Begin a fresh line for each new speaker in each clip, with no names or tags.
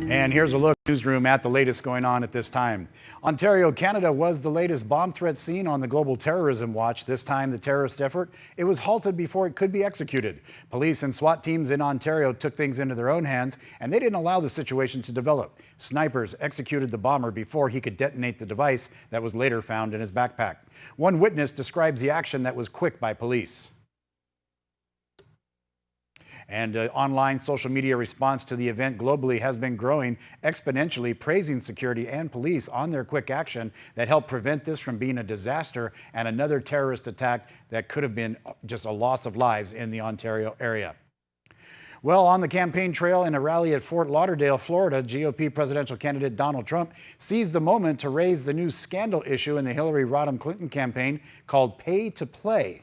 And here's a look newsroom at the latest going on at this time. Ontario, Canada was the latest bomb threat seen on the global terrorism watch. This time the terrorist effort, it was halted before it could be executed. Police and SWAT teams in Ontario took things into their own hands and they didn't allow the situation to develop. Snipers executed the bomber before he could detonate the device that was later found in his backpack. One witness describes the action that was quick by police. And online social media response to the event globally has been growing exponentially, praising security and police on their quick action that helped prevent this from being a disaster and another terrorist attack that could have been just a loss of lives in the Ontario area. Well, on the campaign trail in a rally at Fort Lauderdale, Florida, GOP presidential candidate Donald Trump seized the moment to raise the new scandal issue in the Hillary Rodham Clinton campaign called pay to play.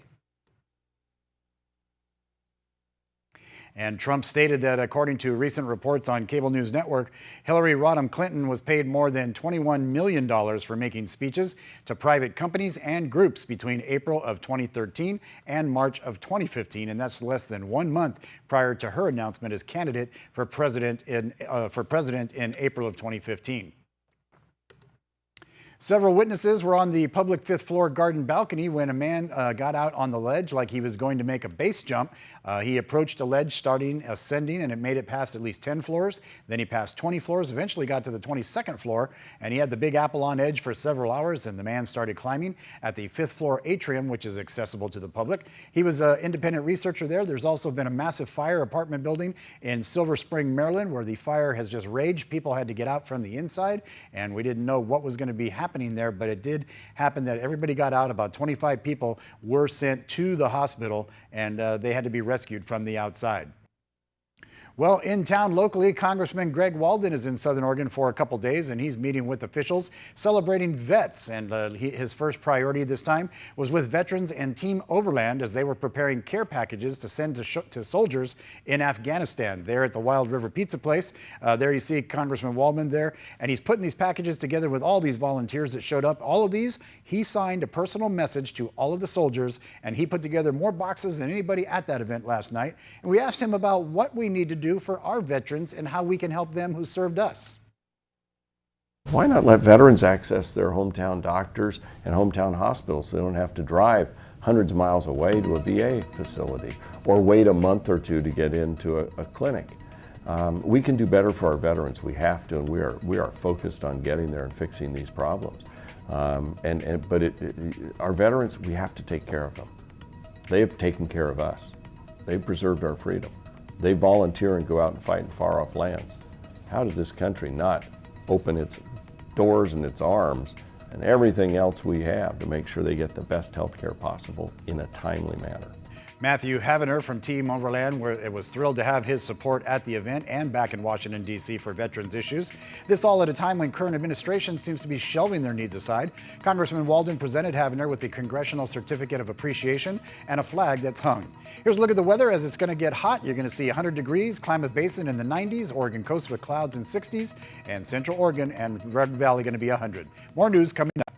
And Trump stated that according to recent reports on cable news network, Hillary Rodham Clinton was paid more than $21 million for making speeches to private companies and groups between April of 2013 and March of 2015. And that's less than 1 month prior to her announcement as candidate for president in April of 2015. Several witnesses were on the public fifth floor garden balcony when a man got out on the ledge like he was going to make a base jump. He approached a ledge starting ascending and it made it past at least 10 floors. Then he passed 20 floors, eventually got to the 22nd floor, and he had the Big Apple on edge for several hours, and the man started climbing at the fifth floor atrium, which is accessible to the public. He was an independent researcher there. There's also been a massive fire apartment building in Silver Spring, Maryland, where the fire has just raged. People had to get out from the inside, and we didn't know what was going to be happening there, but it did happen that everybody got out. About 25 people were sent to the hospital, and they had to be rescued from the outside. Well, in town locally, Congressman Greg Walden is in Southern Oregon for a couple days, and he's meeting with officials celebrating vets. And his first priority this time was with veterans and Team Overland as they were preparing care packages to send to soldiers in Afghanistan. There at the Wild River Pizza Place, there you see Congressman Walden there, and he's putting these packages together with all these volunteers that showed up. All of these, he signed a personal message to all of the soldiers, and he put together more boxes than anybody at that event last night. And we asked him about what we need to do for our veterans and how we can help them who served us.
Why not let veterans access their hometown doctors and hometown hospitals so they don't have to drive hundreds of miles away to a VA facility or wait a month or two to get into a clinic? We can do better for our veterans. We have to, and we are focused on getting there and fixing these problems. But our veterans, we have to take care of them. They have taken care of us. They've preserved our freedom. They volunteer and go out and fight in far-off lands. How does this country not open its doors and its arms and everything else we have to make sure they get the best health care possible in a timely manner?
Matthew Havener from Team Overland was thrilled to have his support at the event and back in Washington, D.C. for veterans issues. This all at a time when current administration seems to be shelving their needs aside. Congressman Walden presented Havener with the Congressional Certificate of Appreciation and a flag that's hung. Here's a look at the weather as it's going to get hot. You're going to see 100 degrees, Klamath Basin in the 90s, Oregon coast with clouds in 60s, and Central Oregon and Red Valley going to be 100. More news coming up.